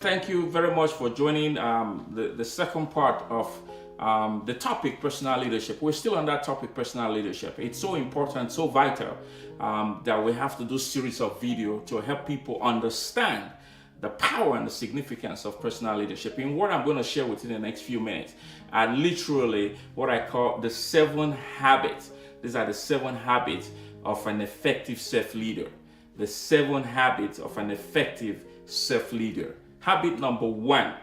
Thank you very much for joining the second part of the topic personal leadership. We're still on that topic, personal leadership. It's so important, so vital that we have to do series of video to help people understand the power and the significance of personal leadership. In what I'm going to share with you in the next few minutes are literally what I call the 7 habits. These are the 7 habits of an effective self-leader. The 7 habits of an effective self-leader. Habit number one,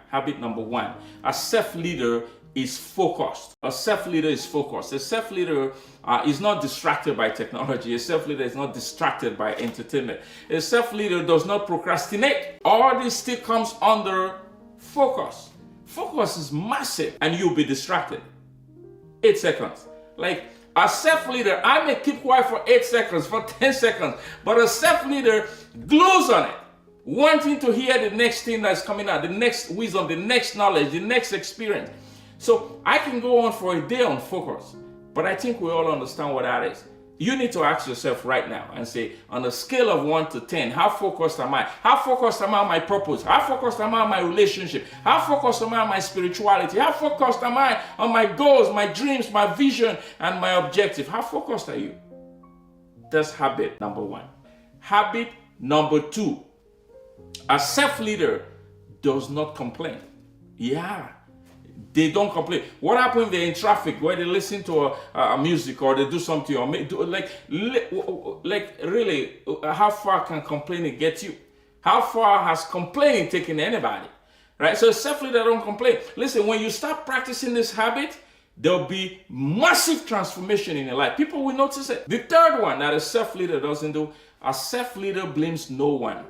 a self-leader is focused. A self-leader is focused. A self-leader is not distracted by technology. A self-leader is not distracted by entertainment. A self-leader does not procrastinate. All this still comes under focus. Focus is massive and you'll be distracted. 8 seconds. Like a self-leader, I may keep quiet for 8 seconds, for 10 seconds, but a self-leader glues on it, wanting to hear the next thing that's coming out, the next wisdom, the next knowledge, the next experience. So I can go on for a day on focus, but I think we all understand what that is. You need to ask yourself right now and say, on a scale of 1 to 10, how focused am I? How focused am I on my purpose? How focused am I on my relationship? How focused am I on my spirituality? How focused am I on my goals, my dreams, my vision, and my objective? How focused are you? That's habit number 1. Habit number 2. A self-leader does not complain. Yeah, they don't complain. What happens if they're in traffic where they listen to a music or they do something or really, how far can complaining get you? How far has complaining taken anybody? Right? So self-leader don't complain. Listen, when you start practicing this habit, there'll be massive transformation in your life. People will notice it. The third one that a self-leader doesn't do, a self-leader blames no one.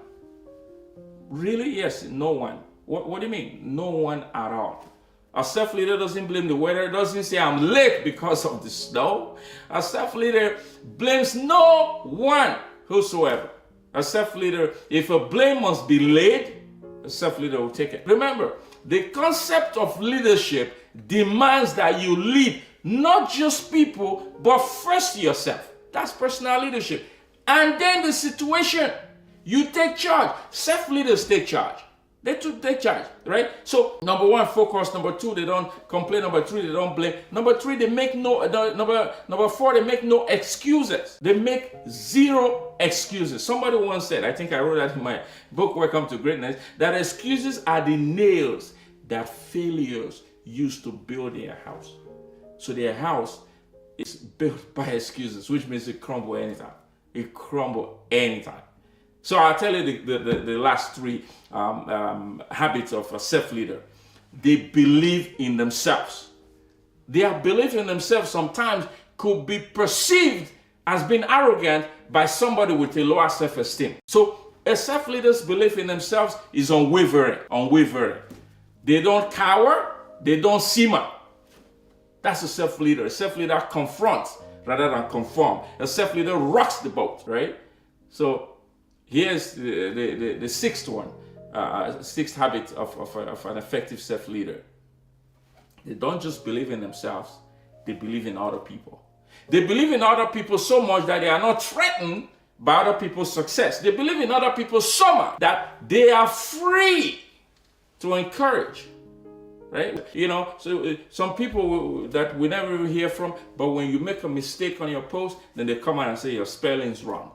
Really? Yes, no one. What do you mean? No one at all. A self-leader doesn't blame the weather, doesn't say I'm late because of the snow. A self-leader blames no one whosoever. A self-leader, if a blame must be laid, a self-leader will take it. Remember, the concept of leadership demands that you lead not just people, but first yourself. That's personal leadership. And then the situation. You take charge. Self-leaders take charge. They take charge, right? So, number 1, focus. Number 2, they don't complain. Number 3, they don't blame. Number 3, they make number 4, they make no excuses. They make 0 excuses. Somebody once said, I think I wrote that in my book, Welcome to Greatness, that excuses are the nails that failures use to build their house. So their house is built by excuses, which means it crumble anytime. It crumble anytime. So I'll tell you the last 3 habits of a self-leader. They believe in themselves. Their belief in themselves sometimes could be perceived as being arrogant by somebody with a lower self-esteem. So a self-leader's belief in themselves is unwavering. They don't cower, they don't simmer. That's a self-leader. A self-leader confronts rather than conform. A self-leader rocks the boat, right? So here's the 6th one, 6th habit of an effective self-leader. They don't just believe in themselves, they believe in other people. They believe in other people so much that they are not threatened by other people's success. They believe in other people so much that they are free to encourage. Right? You know, so some people that we never even hear from, but when you make a mistake on your post, then they come out and say your spelling's wrong.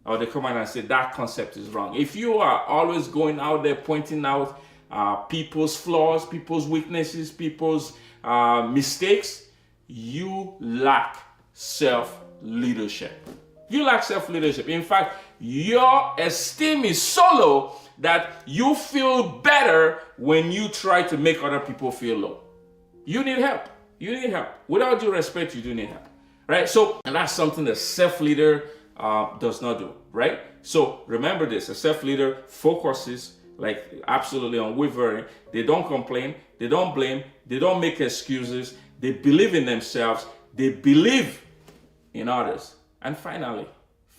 Or they come out and say that concept is wrong. If you are always going out there pointing out people's flaws, people's weaknesses, people's mistakes, you lack self-leadership. You lack self-leadership. In fact, your esteem is so low that you feel better when you try to make other people feel low. You need help. You need help. Without due respect, you do need help. Right? So, and that's something that self-leader does not do, right? So remember this, a self-leader focuses like absolutely unwavering. They don't complain, they don't blame, they don't make excuses, they believe in themselves, they believe in others. And finally,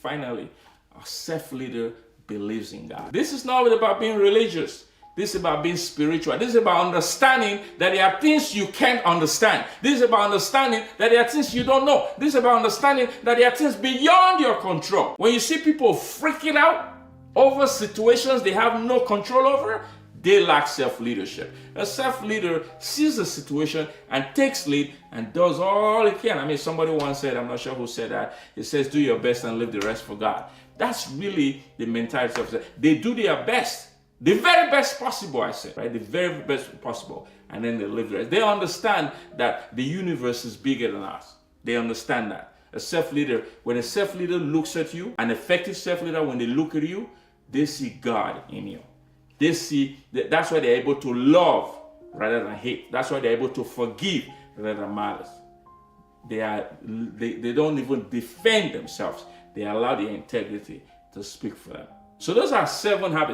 a self-leader believes in God. This is not about being religious. This is about being spiritual. This is about understanding that there are things you can't understand. This is about understanding that there are things you don't know. This is about understanding that there are things beyond your control. When you see people freaking out over situations they have no control over, they lack self-leadership. A self-leader sees the situation and takes lead and does all he can. I mean, somebody once said, I'm not sure who said that, it says, do your best and leave the rest for God. That's really the mentality of it. They do their best, the very best possible, I said, right? The very best possible. And then they live the rest. They understand that the universe is bigger than us. They understand that. A self-leader, when a self-leader looks at you, an effective self-leader, when they look at you, they see God in you. They see, that's why they're able to love rather than hate. That's why they're able to forgive rather than malice. They don't even defend themselves. They allow the integrity to speak for them. So those are 7 habits.